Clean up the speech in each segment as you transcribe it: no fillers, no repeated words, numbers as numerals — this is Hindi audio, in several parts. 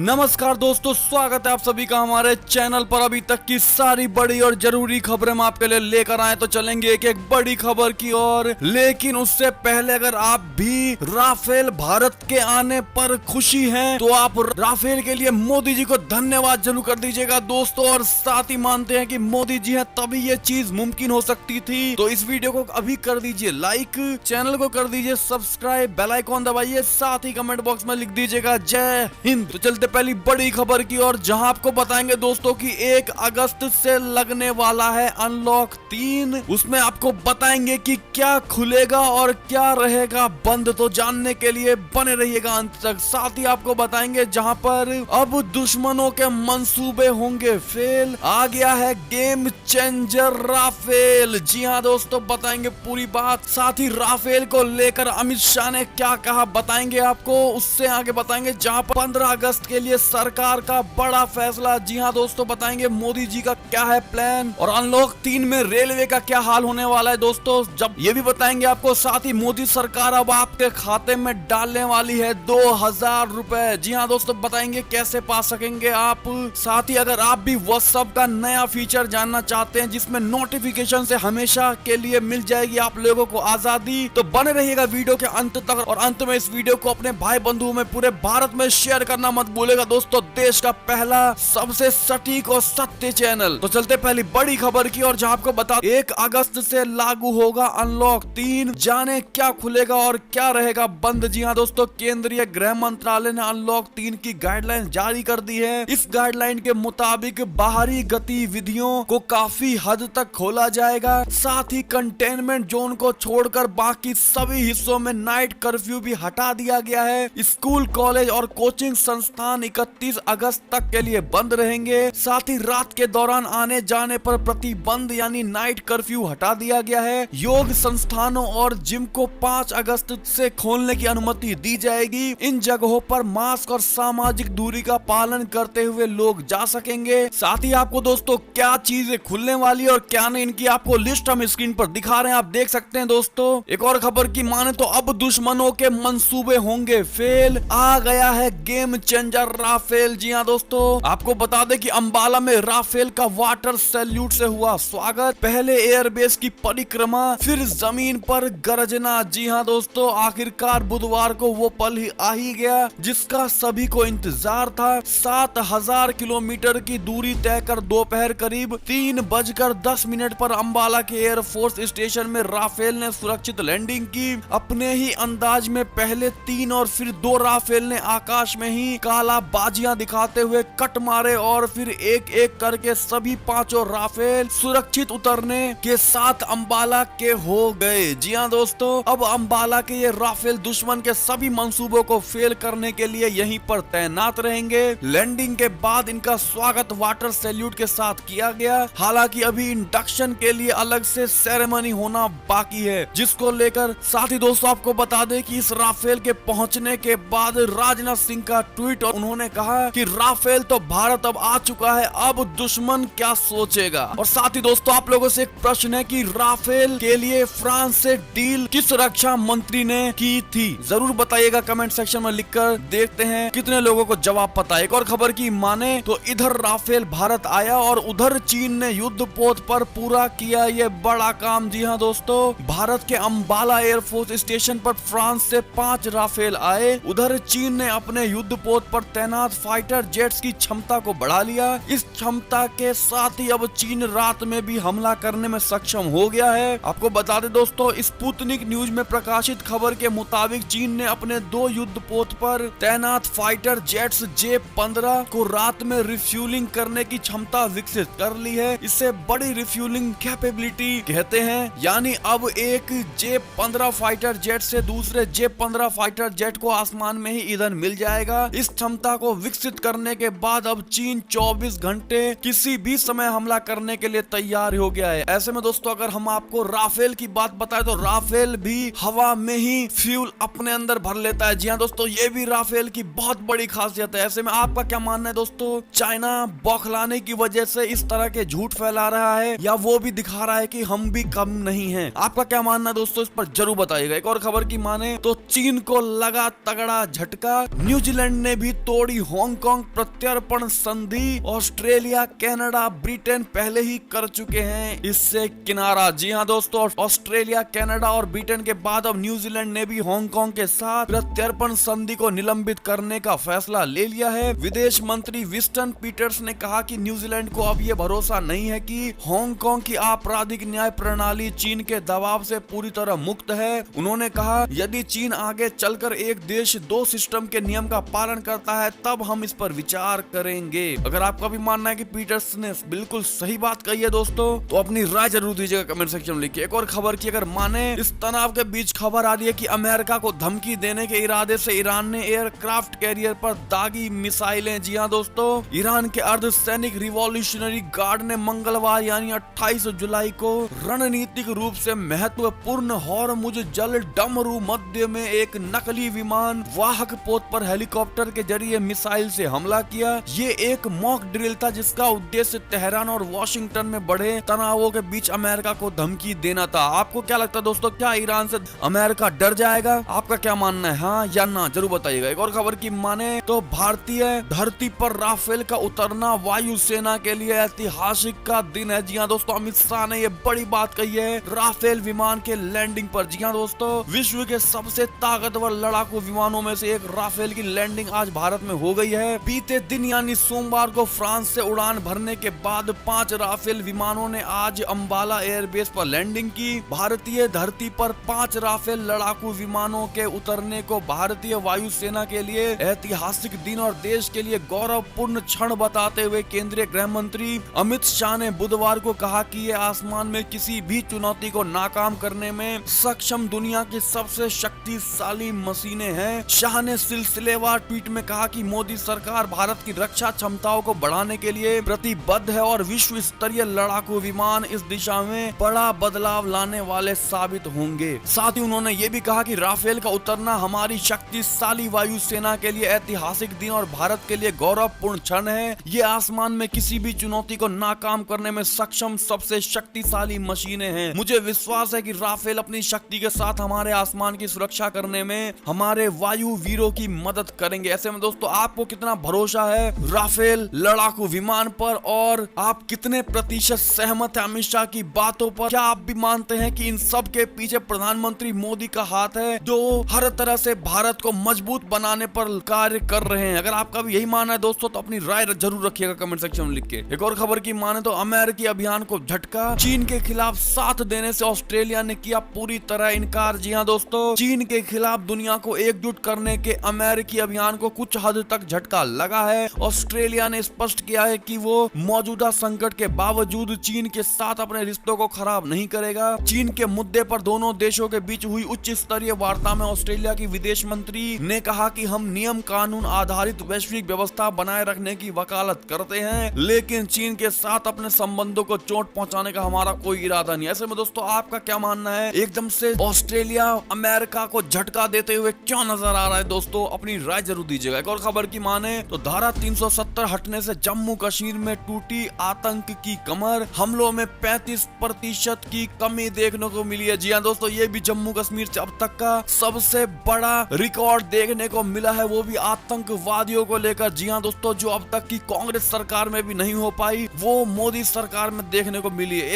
नमस्कार दोस्तों, स्वागत है आप सभी का हमारे चैनल पर। अभी तक की सारी बड़ी और जरूरी खबरें हम आपके लिए लेकर आए, तो चलेंगे एक एक बड़ी खबर की ओर। लेकिन उससे पहले अगर आप भी राफेल भारत के आने पर खुशी हैं, तो आप राफेल के लिए मोदी जी को धन्यवाद जरूर कर दीजिएगा दोस्तों। और साथ ही मानते हैं कि मोदी जी हैं तभी ये चीज मुमकिन हो सकती थी। तो इस वीडियो को अभी कर दीजिए लाइक, चैनल को कर दीजिए सब्सक्राइब, बेल आइकॉन दबाइए, साथ ही कमेंट बॉक्स में लिख दीजिएगा जय हिंद। तो चलते पहली बड़ी खबर की ओर, जहां आपको बताएंगे दोस्तों कि 1 अगस्त से लगने वाला है अनलॉक 3। उसमें आपको बताएंगे कि क्या खुलेगा और क्या रहेगा बंद। तो जानने के लिए बने रहिएगा अंत तक। साथ ही आपको बताएंगे जहां पर अब दुश्मनों के मंसूबे होंगे फेल, आ गया है गेम चेंजर राफेल। जी हाँ दोस्तों, बताएंगे पूरी बात। साथ ही राफेल को लेकर अमित शाह ने क्या कहा बताएंगे आपको। उससे आगे बताएंगे जहां पर 15 अगस्त के लिए सरकार का बड़ा फैसला। जी हाँ दोस्तों, बताएंगे मोदी जी का क्या है प्लान, और अनलॉक 3 में रेलवे का क्या हाल होने वाला है दोस्तों, जब ये भी बताएंगे आपको। साथ ही मोदी सरकार अब आपके खाते में डालने वाली है 2000 रुपए। जी हाँ दोस्तों, बताएंगे कैसे पा सकेंगे आप। साथ ही अगर आप भी व्हाट्सएप का नया फीचर जानना चाहते हैं जिसमें नोटिफिकेशन से हमेशा के लिए मिल जाएगी आप लोगों को आजादी, तो बने रहिएगा वीडियो के अंत तक। और अंत में इस वीडियो को अपने भाई बंधुओं में पूरे भारत में शेयर करना मत भूलेगा दोस्तों। देश का पहला सबसे सटीक और सत्य चैनल। तो चलते पहली बड़ी खबर की और, जहां आपको बता 1 अगस्त से लागू होगा अनलॉक 3। जाने क्या खुलेगा और क्या रहेगा बंद। जी हाँ दोस्तों, केंद्रीय गृह मंत्रालय ने अनलॉक 3 की गाइडलाइन जारी कर दी है। इस गाइडलाइन के मुताबिक बाहरी गतिविधियों को काफी हद तक खोला जाएगा। साथ ही कंटेनमेंट जोन को छोड़कर बाकी सभी हिस्सों में नाइट कर्फ्यू भी हटा दिया गया है। स्कूल, कॉलेज और कोचिंग संस्थान 31 अगस्त तक के लिए बंद रहेंगे। साथ ही रात के दौरान आने जाने पर प्रतिबंध यानी नाइट कर्फ्यू हटा दिया गया है। योग संस्थानों और जिम को 5 अगस्त से खोलने की अनुमति दी जाएगी। इन जगहों पर मास्क और सामाजिक दूरी का पालन करते हुए लोग जा सकेंगे। साथ ही आपको दोस्तों क्या चीजें खुलने वाली और क्या नहीं, इनकी आपको लिस्ट हम स्क्रीन पर दिखा रहे हैं, आप देख सकते हैं दोस्तों। एक और खबर की माने तो अब दुश्मनों के मंसूबे होंगे फेल, आ गया है गेम चेंजर राफेल। जी हाँ दोस्तों, आपको बता दें कि अंबाला में राफेल का वाटर सैल्यूट से हुआ स्वागत। पहले एयरबेस की परिक्रमा, फिर जमीन पर गर्जना। जी हाँ दोस्तों, आखिरकार बुधवार को वो पल ही आ ही गया जिसका सभी को इंतजार था। 7000 किलोमीटर की दूरी तय कर दोपहर करीब 3:10 पर अंबाला के एयरफोर्स स्टेशन में राफेल ने सुरक्षित लैंडिंग की। अपने ही अंदाज में पहले 3 और फिर 2 राफेल ने आकाश में ही काला बाजियां दिखाते हुए कट मारे, और फिर एक एक करके सभी 5 राफेल सुरक्षित उतरने के साथ अंबाला के हो गए। जी हाँ दोस्तों, अब अंबाला के ये राफेल दुश्मन के सभी मंसूबों को फेल करने के लिए यहीं पर तैनात रहेंगे। लैंडिंग के बाद इनका स्वागत वाटर सैल्यूट के साथ किया गया। हालांकि अभी इंडक्शन के लिए अलग से सेरेमनी होना बाकी है, जिसको लेकर साथ ही दोस्तों आपको बता दें कि इस राफेल के पहुंचने के बाद राजनाथ सिंह का ट्वीट, और उन्होंने कहा कि राफेल तो भारत अब आ चुका है, अब दुश्मन क्या सोचेगा। और साथ ही दोस्तों आप लोगों से एक प्रश्न है कि राफेल के लिए फ्रांस से डील किस रक्षा मंत्री ने की थी, जरूर बताइएगा कमेंट सेक्शन में लिखकर। देखते हैं कितने लोगों को जवाब पता है। एक और खबर की माने तो इधर राफेल भारत आया और उधर चीन ने युद्ध पोत पर पूरा किया ये बड़ा काम। जी हाँ दोस्तों, भारत के अंबाला एयरफोर्स स्टेशन पर फ्रांस से 5 राफेल आए। उधर चीन ने अपने युद्ध पोत पर तैनात फाइटर जेट्स की क्षमता को बढ़ा लिया। इस क्षमता के साथ ही अब चीन रात में भी हमला करने में सक्षम हो गया है। आपको बता दें दोस्तों, स्पुतनिक न्यूज में प्रकाशित खबर के मुताबिक चीन ने अपने 2 युद्ध पोत पर तैनात फाइटर जेट्स J-15 को रात में रिफ्यूलिंग करने की क्षमता विकसित कर ली है। इसे बड़ी रिफ्यूलिंग कैपेबिलिटी कहते हैं। यानी अब एक J-15 फाइटर जेट से दूसरे J-15 फाइटर जेट को आसमान में ही ईंधन मिल जाएगा। इस क्षमता को विकसित करने के बाद अब चीन 24 घंटे किसी भी समय हमला करने के लिए तैयार हो गया है। ऐसे में दोस्तों अगर हम आपको राफेल की बात बताएं तो राफेल भी हवा में ही फ्यूल अपने अंदर भर लेता है। जी हाँ दोस्तों, ये भी राफेल की बहुत बड़ी खासियत है। ऐसे में आपका क्या मानना है दोस्तों, चाइना बौखलाने की वजह से इस तरह के झूठ फैला रहा है या वो भी दिखा रहा है कि हम भी कम नहीं हैं? आपका क्या मानना है दोस्तों, इस पर जरूर बताइएगा। एक और खबर की माने तो चीन को लगा तगड़ा झटका, न्यूजीलैंड ने भी तोड़ी हांगकांग प्रत्यर्पण संधि ऑस्ट्रेलिया, कनाडा, ब्रिटेन पहले ही कर चुके हैं इससे किनारा। जी हाँ दोस्तों, ऑस्ट्रेलिया, कनाडा और ब्रिटेन के बाद अब न्यूजीलैंड ने भी हांगकांग के साथ प्रत्यर्पण संधि को निलंबित करने का फैसला ले लिया है। विदेश मंत्री विंस्टन पीटर्स ने कहा कि न्यूजीलैंड को अब ये भरोसा नहीं है कि हांगकांग की आपराधिक न्याय प्रणाली चीन के दबाव से पूरी तरह मुक्त है। उन्होंने कहा, यदि चीन आगे चलकर एक देश दो सिस्टम के नियम का पालन करता है तब हम इस पर विचार करेंगे। अगर आपका भी मानना है कि पीटर्स ने बिल्कुल सही बात कही है दोस्तों, तो अपनी राय जरूर दीजिएगा कमेंट सेक्शन में लिखिए। एक और खबर की अगर माने, इस तनाव के बीच खबर आ रही है कि अमेरिका को धमकी देने के इरादे से ईरान ने एयरक्राफ्ट कैरियर पर दागी मिसाइलें। जी हाँ दोस्तों, ईरान के अर्धसैनिक रिवॉल्यूशनरी गार्ड ने मंगलवार यानी 28 जुलाई को रणनीतिक रूप से महत्वपूर्ण हॉर्मुज जल डमरू मध्य में एक नकली विमान वाहक पोत पर हेलीकॉप्टर के जरिए मिसाइल से हमला किया। ये एक मॉक ड्रिल था जिसका उद्देश्य तेहरान और वॉशिंगटन में बढ़े तनावों के बीच अमेरिका को धमकी देना था। आपको क्या लगता है दोस्तों, क्या ईरान से अमेरिका डर जाएगा? आपका क्या मानना है, हाँ या ना, जरूर बताइएगा। एक और खबर की माने तो भारतीय धरती पर राफेल का उतरना वायुसेना के लिए ऐतिहासिक का दिन है। जी हाँ दोस्तों, अमित शाह ने ये बड़ी बात कही है राफेल विमान के लैंडिंग पर। जी हाँ दोस्तों, विश्व के सबसे ताकतवर लड़ाकू विमानों में से एक राफेल की लैंडिंग आज भारत में हो गई है। बीते दिन यानी सोमवार को फ्रांस से उड़ान भरने के बाद 5 राफेल विमानों ने आज अंबाला एयरबेस पर लैंडिंग की। भारतीय धरती पर 5 राफेल लड़ाकू विमानों के उतरने को भारतीय वायुसेना के लिए ऐतिहासिक दिन और देश के लिए गौरवपूर्ण क्षण बताते हुए केंद्रीय गृह मंत्री अमित शाह ने बुधवार को कहा कि ये आसमान में किसी भी चुनौती को नाकाम करने में सक्षम दुनिया की सबसे शक्तिशाली मशीनें हैं। शाह ने सिलसिलेवार ट्वीट में कहा कि मोदी सरकार भारत की रक्षा क्षमताओं को बढ़ाने के लिए प्रतिबद्ध है और विश्व स्तरीय लड़ाकू विमान इस दिशा में बड़ा बदलाव लाने वाले साबित होंगे। साथ ही उन्होंने ये भी कहा कि राफेल का उतरना हमारी शक्तिशाली वायुसेना के लिए ऐतिहासिक दिन और भारत के लिए गौरवपूर्ण क्षण है। ये आसमान में किसी भी चुनौती को नाकाम करने में सक्षम सबसे शक्तिशाली मशीनें हैं। मुझे विश्वास है कि राफेल अपनी शक्ति के साथ हमारे आसमान की सुरक्षा करने में हमारे वायु वीरों की मदद करेंगे। ऐसे में दोस्तों, आपको कितना भरोसा है राफेल लड़ाकू विमान पर और आप कितने प्रतिशत सहमत हैं अमित शाह की बातों पर? क्या आप भी मानते हैं कि इन सब के पीछे प्रधानमंत्री मोदी का हाथ है जो हर तरह से भारत को मजबूत बनाने पर कार्य कर रहे हैं? अगर आपका भी यही मानना है दोस्तों, तो अपनी राय जरूर रखिएगा कमेंट सेक्शन में लिख के। एक और खबर की माने तो अमेरिकी अभियान को झटका, चीन के खिलाफ साथ देने से ऑस्ट्रेलिया ने किया पूरी तरह इनकार। जी हाँ दोस्तों, चीन के खिलाफ दुनिया को एकजुट करने के अमेरिकी अभियान को कुछ हद तक झटका लगा है। ऑस्ट्रेलिया ने स्पष्ट किया है कि वो मौजूदा संकट के बावजूद चीन के साथ अपने रिश्तों को खराब नहीं करेगा। चीन के मुद्दे पर दोनों देशों के बीच हुई उच्च स्तरीय वार्ता में ऑस्ट्रेलिया की विदेश मंत्री ने कहा कि हम नियम कानून आधारित वैश्विक व्यवस्था बनाए रखने की वकालत करते हैं, लेकिन चीन के साथ अपने संबंधों को चोट पहुंचाने का हमारा कोई इरादा नहीं। ऐसे में दोस्तों, आपका क्या मानना है? एकदम से ऑस्ट्रेलिया अमेरिका को झटका देते हुए क्यों नजर आ रहा है दोस्तों? अपनी राय जरूर दीजिएगा। एक और खबर की माने तो धारा 370 हटने से जम्मू कश्मीर में टूटी आतंक की कमर, हमलों में 35% की कमी देखने को मिली है। जी हाँ दोस्तों, ये भी जम्मू कश्मीर से अब तक का सबसे बड़ा रिकॉर्ड देखने को मिला है, वो भी आतंकवादियों को लेकर। जी हाँ दोस्तों, जो अब तक की कांग्रेस सरकार में भी नहीं हो पाई, वो मोदी सरकार में देखने को मिली है।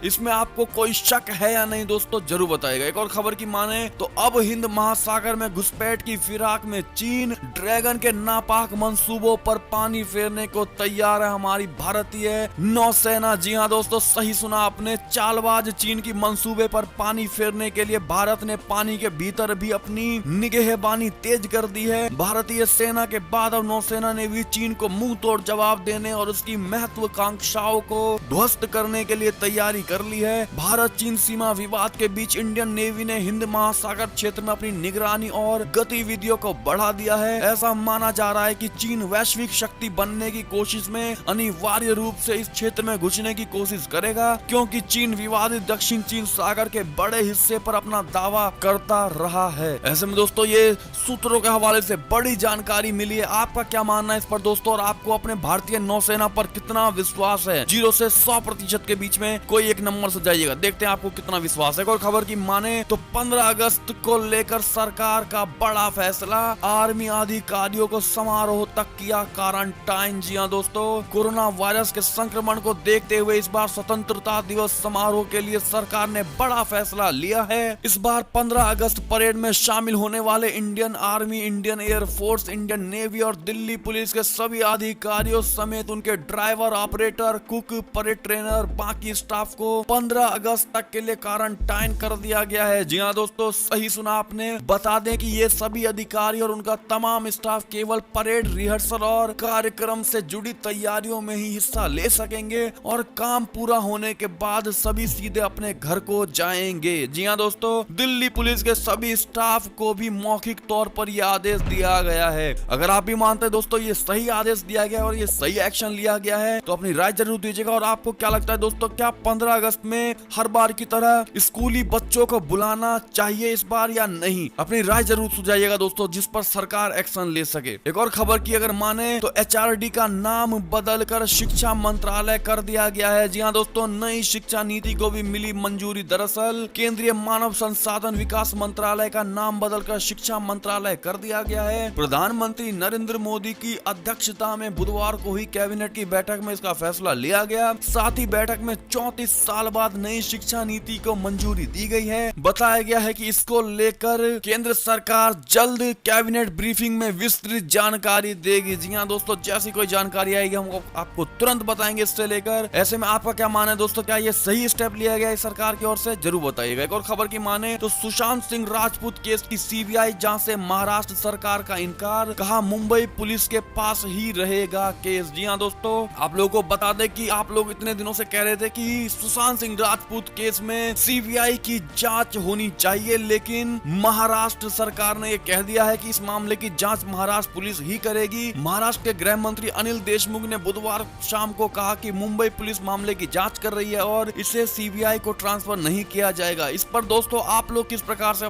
इसमें आपको कोई शक है या नहीं दोस्तों, जरूर बताइएगा। एक और खबर की माने तो अब हिंद महासागर में घुसपैठ की फिराक में चीन, ड्रैगन के नापाक मंसूबों पर पानी फेरने को तैयार है हमारी भारतीय नौसेना। जी हाँ दोस्तों, सही सुना आपने, चालबाज चीन की मंसूबे पर पानी फेरने के लिए भारत ने पानी के भीतर भी अपनी निगहबानी तेज कर दी है। भारतीय सेना के बाद अब नौसेना ने भी चीन को मुंह तोड़ जवाब देने और उसकी महत्वाकांक्षाओं को ध्वस्त करने के लिए तैयारी कर ली है। भारत चीन सीमा विवाद के बीच इंडियन नेवी ने हिंद महासागर क्षेत्र में अपनी निगरानी और गतिविधियों को बढ़ा दिया है। ऐसा माना जा रहा है कि चीन वैश्विक शक्ति बनने की कोशिश में अनिवार्य रूप से इस क्षेत्र में घुसने की कोशिश करेगा, क्योंकि चीन विवादित दक्षिण चीन सागर के बड़े हिस्से पर अपना दावा करता रहा है। ऐसे में दोस्तों, ये सूत्रों के हवाले से बड़ी जानकारी मिली है। आपका क्या मानना है इस पर दोस्तों, और आपको अपने भारतीय नौसेना पर कितना विश्वास है? 0 से 100% के बीच में कोई एक नंबर से जाइएगा, देखते हैं आपको कितना विश्वास है। और खबर की माने तो 15 अगस्त को लेकर सरकार का बड़ा फैसला, आर्मी अधिकारी अधिकारियों को समारोह तक किया क्वारंटाइन। जी हाँ दोस्तों, कोरोना वायरस के संक्रमण को देखते हुए इस बार स्वतंत्रता दिवस समारोह के लिए सरकार ने बड़ा फैसला लिया है। इस बार 15 अगस्त परेड में शामिल होने वाले Indian army, Indian air force, Indian navy और दिल्ली पुलिस के सभी अधिकारियों समेत उनके driver, operator, cook, parade trainer, बाकी स्टाफ को 15 अगस्त तक के लिए क्वारंटाइन कर दिया गया है। जी हाँ दोस्तों, सही सुना आपने। बता दें कि ये सभी अधिकारी और उनका तमाम स्टाफ केवल परेड रिहर्सल और कार्यक्रम से जुड़ी तैयारियों में ही हिस्सा ले सकेंगे और काम पूरा होने के बाद सभी सीधे अपने घर को जाएंगे। जी हाँ दोस्तों, दिल्ली पुलिस के सभी स्टाफ को भी मौखिक तौर पर यह आदेश दिया गया है। अगर आप भी मानते हैं दोस्तों ये सही आदेश दिया गया है और ये सही एक्शन लिया गया है तो अपनी राय जरूर दीजिएगा। और आपको क्या लगता है दोस्तों, क्या 15 अगस्त में हर बार की तरह स्कूली बच्चों को बुलाना चाहिए इस बार या नहीं? अपनी राय जरूर सुझाइएगा दोस्तों, जिस पर सरकार एक्शन ले सके। एक और खबर की अगर माने तो HRD का नाम बदलकर शिक्षा मंत्रालय कर दिया गया है। जी हाँ दोस्तों, नई शिक्षा नीति को भी मिली मंजूरी। दरअसल केंद्रीय मानव संसाधन विकास मंत्रालय का नाम बदलकर शिक्षा मंत्रालय कर दिया गया है। प्रधानमंत्री नरेंद्र मोदी की अध्यक्षता में बुधवार को हुई कैबिनेट की बैठक में इसका फैसला लिया गया। साथ ही बैठक में 34 साल बाद नई शिक्षा नीति को मंजूरी दी गई है। बताया गया है कि इसको लेकर केंद्र सरकार जल्द कैबिनेट ब्रीफिंग में विस्तृत जानकारी देगी। जी हाँ दोस्तों, जैसी कोई जानकारी आएगी हम आपको तुरंत बताएंगे इससे लेकर। ऐसे में आपका क्या मानना है दोस्तों, क्या ये सही स्टेप लिया गया है सरकार की ओर से? जरूर बताइएगा। एक और खबर की माने तो सुशांत सिंह राजपूत केस की CBI जांच से महाराष्ट्र सरकार का इनकार, कहा मुंबई पुलिस के पास ही रहेगा केस। जी हाँ दोस्तों, आप लोगों को बता दें कि आप लोग इतने दिनों से कह रहे थे कि सुशांत सिंह राजपूत केस में CBI की जांच होनी चाहिए, लेकिन महाराष्ट्र सरकार ने ये कह दिया है कि इस मामले की जांच महाराष्ट्र पुलिस ही करेगी। महाराष्ट्र के गृह मंत्री अनिल देशमुख ने बुधवार शाम को कहा कि मुंबई पुलिस मामले की जांच कर रही है और इसे CBI को ट्रांसफर नहीं किया जाएगा। इस पर दोस्तों आप लोग किस प्रकार से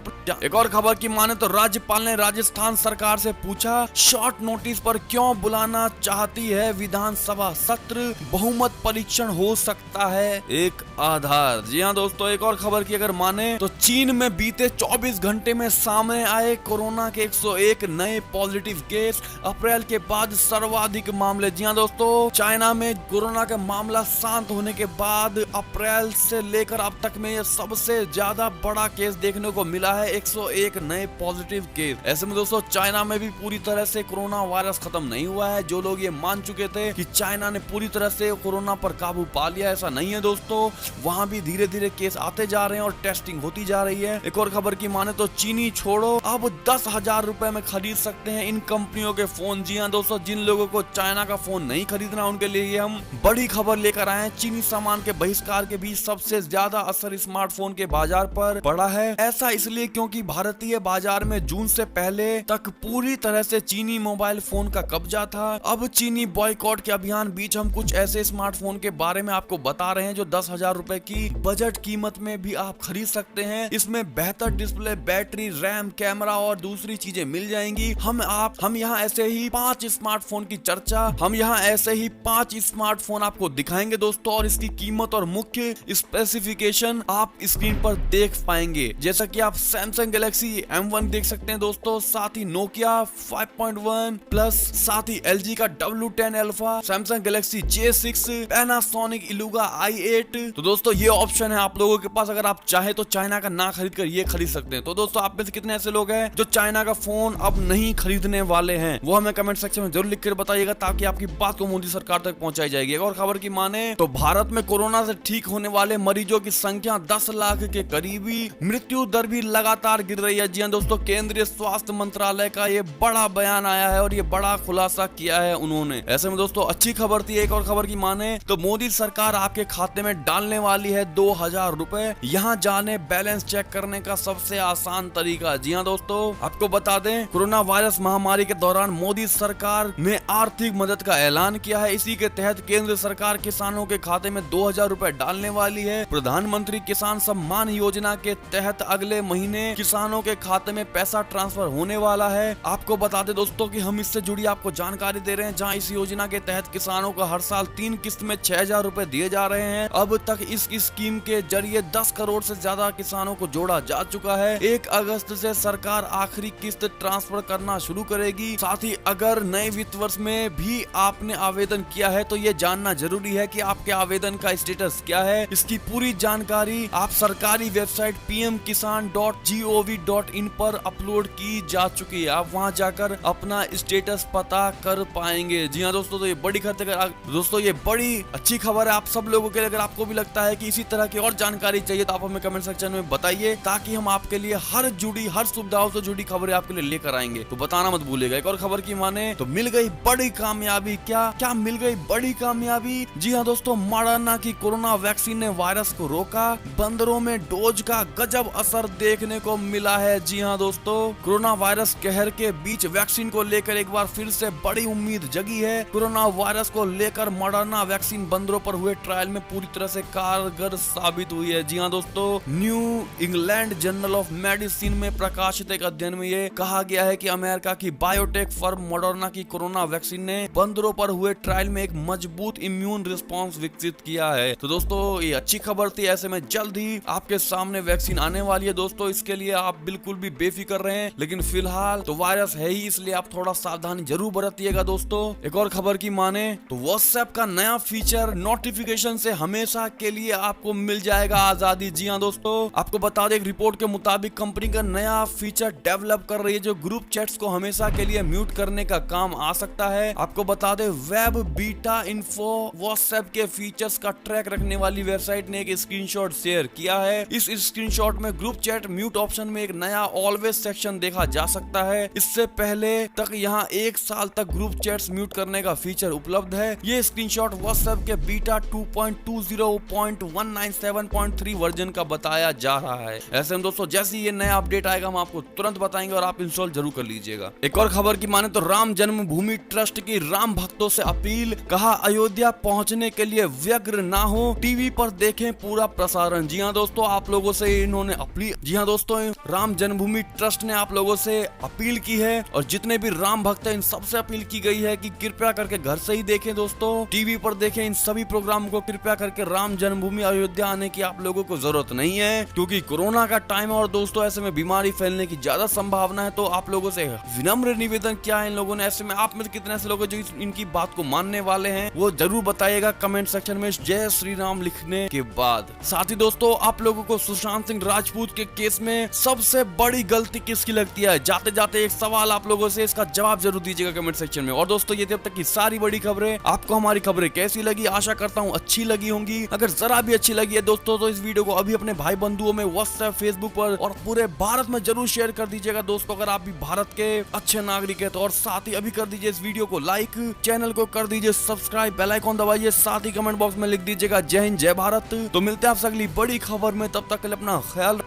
एक और खबर की माने तो राज्यपाल ने राजस्थान सरकार से पूछा, शॉर्ट नोटिस पर क्यों बुलाना चाहती है विधानसभा सत्र, बहुमत परीक्षण हो सकता है एक आधार। जी हाँ दोस्तों, एक और खबर की अगर माने तो चीन में बीते 24 घंटे में सामने आए कोरोना के 101 नए पॉजिटिव केस, अप्रैल के बाद सर्वाधिक मामले। जी हाँ दोस्तों, चाइना में कोरोना का मामला शांत होने के बाद अप्रैल से लेकर अब तक में यह सबसे ज्यादा बड़ा केस देखने को मिला है, 101 नए पॉजिटिव केस। ऐसे में दोस्तों चाइना में भी पूरी तरह से कोरोना वायरस खत्म नहीं हुआ है। जो लोग ये मान चुके थे कि चाइना ने पूरी तरह से कोरोना पर काबू पा लिया, ऐसा नहीं है दोस्तों। वहाँ भी धीरे धीरे केस आते जा रहे हैं और टेस्टिंग होती जा रही है। एक और खबर की माने तो चीनी छोड़ो, अब 10,000 रुपए में खरीद सकते हैं इन कंपनियों के फोन। जी हाँ दोस्तों, जिन लोगों को चाइना का फोन नहीं खरीदना उनके लिए हम बड़ी खबर लेकर आए हैं। चीनी सामान के बहिष्कार के बीच सबसे ज्यादा असर स्मार्टफोन के बाजार पर पड़ा है। ऐसा इसलिए क्योंकि भारतीय बाजार में जून से पहले तक पूरी तरह से चीनी मोबाइल फोन का कब्जा था। अब चीनी बॉयकॉट के अभियान बीच हम कुछ ऐसे स्मार्टफोन के बारे में आपको बता रहे हैं जो 10,000 रुपए की बजट कीमत में भी आप खरीद सकते हैं। इसमें बेहतर डिस्प्ले, बैटरी, रैम, कैमरा और दूसरी चीजें मिल जाएंगी। हम यहाँ ऐसे ही 5 स्मार्टफोन आपको दिखाएंगे दोस्तों, और इसकी कीमत और मुख्य स्पेसिफिकेशन आप स्क्रीन पर देख पाएंगे। जैसा कि आप सैमसंग गैलेक्सी M1 देख सकते हैं दोस्तों, साथ ही नोकिया 5.1 प्लस, साथ ही LG का W10 alpha, Samsung Galaxy J6, Panasonic Eluga i8। तो दोस्तों ये ऑप्शन है आप लोगों के पास। अगर आप चाहे तो चाइना का ना खरीद कर ये खरीद सकते हैं। तो दोस्तों आप में से कितने ऐसे लोग हैं जो चाइना का फोन अब नहीं खरीदने वाले हैं, वो हमें कमेंट सेक्शन में जरूर लिख कर बताइएगा, ताकि आपकी बात को मोदी सरकार तक पहुंचाई जाएगी। और खबर की माने तो भारत में कोरोना से ठीक होने वाले मरीजों की संख्या 10 लाख के करीबी, मृत्यु दर भी लगातार गिर रही है। जी हाँ दोस्तों, केंद्रीय स्वास्थ्य मंत्रालय का ये बड़ा बयान आया है और ये बड़ा खुलासा किया है उन्होंने। ऐसे में दोस्तों अच्छी खबर थी। एक और खबर की माने तो मोदी सरकार आपके खाते में डालने वाली है 2,000 रुपए। यहाँ जाने बैलेंस चेक करने का सबसे आसान तरीका। जी हाँ दोस्तों, आपको बता दें कोरोना वायरस महामारी के दौरान मोदी सरकार ने आर्थिक मदद का ऐलान किया है। इसी के तहत केंद्र सरकार किसानों के खाते में 2,000 रुपए डालने वाली है। प्रधानमंत्री किसान सम्मान योजना के तहत अगले महीने किसानों के खाते में पैसा ट्रांसफर होने वाला है। आपको बता दें दोस्तों कि हम इससे जुड़ी आपको जानकारी दे रहे हैं, जहां इस योजना के तहत किसानों को हर साल 3 किस्त में 6,000 रुपए दिए जा रहे हैं। अब तक इस स्कीम के जरिए 10 करोड़ से ज्यादा किसानों को जोड़ा जा चुका है। 1 अगस्त से सरकार आखिरी किस्त ट्रांसफर करना शुरू करेगी। साथ ही अगर नए वित्त वर्ष में भी आपने आवेदन किया है तो ये जानना जरूरी है कि आपके आवेदन का स्टेटस क्या है। इसकी पूरी जानकारी आप सरकारी वेबसाइट pmkisan.gov.in पर अपलोड की जा चुकी है। आप वहां जाकर अपना स्टेटस पता कर पाएंगे। जी हाँ दोस्तों, तो ये बड़ी खबर, दोस्तों ये बड़ी अच्छी खबर है आप सब लोगों के लिए। अगर आपको भी लगता है कि इसी तरह की और जानकारी चाहिए तो आप हमें कमेंट सेक्शन में बताइए, ताकि हम आपके लिए हर सुविधाओं से जुड़ी खबरें आपके लिए लेकर आएंगे। तो बताना मत भूलिएगा। एक और खबर की माने तो मिल गई बड़ी कामयाबी। क्या मिल गई बड़ी कामयाबी? जी हाँ दोस्तों, मॉडर्ना की कोरोना वैक्सीन ने वायरस को रोका। बंदरों में डोज का गजब असर देखने को मिला है। जी हाँ दोस्तों, कोरोना वायरस कहर के बीच वैक्सीन को लेकर एक बार फिर से बड़ी उम्मीद जगी है। कोरोना वायरस को लेकर मॉडर्ना वैक्सीन बंदरों पर हुए ट्रायल में पूरी तरह से कारगर साबित हुई है। जी हाँ दोस्तों, new England journal of medicine में प्रकाशित एक अध्ययन में ये कहा गया है कि अमेरिका की बायोटेक फर्म मॉडर्ना की कोरोना वैक्सीन ने बंदरों पर हुए ट्रायल में एक मजबूत इम्यून रिस्पॉन्स विकसित किया है। तो दोस्तों ये अच्छी खबर थी। ऐसे में जल्द ही आपके सामने वैक्सीन आने वाली है दोस्तों, इसके लिए आप बिल्कुल भी बेफिक्र रहें। लेकिन फिलहाल तो वायरस है ही, इसलिए आप थोड़ा सावधानी जरूर बरतिएगा दोस्तों। एक और खबर की माने तो व्हाट्सएप का नया फीचर नोटिफिकेशन से हमेशा के लिए आपको मिल जाएगा आजादी। जी हाँ दोस्तों, आपको बता दें एक रिपोर्ट के मुताबिक कंपनी का नया फीचर डेवलप कर रही है जो ग्रुप चैट्स को हमेशा के लिए म्यूट करने का काम आ सकता है। आपको बता दें वेब बीटा इन्फो व्हाट्सएप के फीचर्स का ट्रैक रखने वाली वेबसाइट ने एक स्क्रीनशॉट शेयर किया है। इस स्क्रीनशॉट में ग्रुप चैट म्यूट ऑप्शन में एक नया ऑलवेज सेक्शन देखा जा सकता है। इससे पहले तक यहाँ 1 साल तक ग्रुप चैट्स म्यूट करने का फीचर उपलब्ध है। ये स्क्रीनशॉट व्हाट्सएप के बीटा 2.20.197.3 वर्जन का बताया जा रहा है। ऐसे में दोस्तों जैसे ही ये नया अपडेट आएगा हम आपको तुरंत बताएंगे और आप इंस्टॉल जरूर कर लीजिएगा। एक और खबर की माने तो राम जन्मभूमि ट्रस्ट की राम भक्तों से अपील, कहा अयोध्या पहुंचने के लिए व्यग्र ना हो, टीवी पर देखें पूरा प्रसारण। जी हाँ दोस्तों, आप लोगों से इन्होंने अपील, जी हाँ दोस्तों, राम जन्मभूमि ट्रस्ट ने आप लोगों से अपील की है और जितने भी राम भक्त हैं इन सबसे अपील की गई है कि कृपया करके घर से ही देखें दोस्तों, टीवी पर देखें इन सभी प्रोग्राम को। कृपया करके राम जन्मभूमि अयोध्या आने की आप लोगों को जरूरत नहीं है, क्योंकि कोरोना का टाइम है और दोस्तों ऐसे में बीमारी फैलने की ज्यादा संभावना है। तो आप लोगों से विनम्र निवेदन किया है इन लोगों ने। ऐसे में आप में कितने ऐसे लोग जो इनकी बात को मानने वाले हैं वो जरूर बताइएगा कमेंट सेक्शन में जय श्री राम लिखने के बाद। साथ ही दोस्तों आप लोगों को सुशांत सिंह राजपूत के केस में सबसे बड़ी गलती किसकी लगती है? जाते जाते एक सवाल आप लोगों से, इसका जवाब जरूर दीजिएगा कमेंट सेक्शन में। और दोस्तों ये अब तक की सारी बड़ी खबरें, आपको हमारी खबरें कैसी लगी? आशा करता हूँ अच्छी लगी होंगी। अगर जरा भी अच्छी लगी है दोस्तों तो इस वीडियो को अभी अपने भाई बंधुओं में व्हाट्सएप, फेसबुक पर और पूरे भारत में जरूर शेयर कर दीजिएगा दोस्तों, अगर आप भी भारत के अच्छे नागरिक है तो। और साथ ही अभी कर दीजिए इस वीडियो को लाइक, चैनल को कर दीजिए सब्सक्राइब, बेल आइकॉन दबाइए, साथ ही कमेंट बॉक्स में लिख दीजिएगा जय हिंद जय भारत। तो मिलते हैं आपसे अगली बड़ी खबर में, तब तक के लिए अपना ख्याल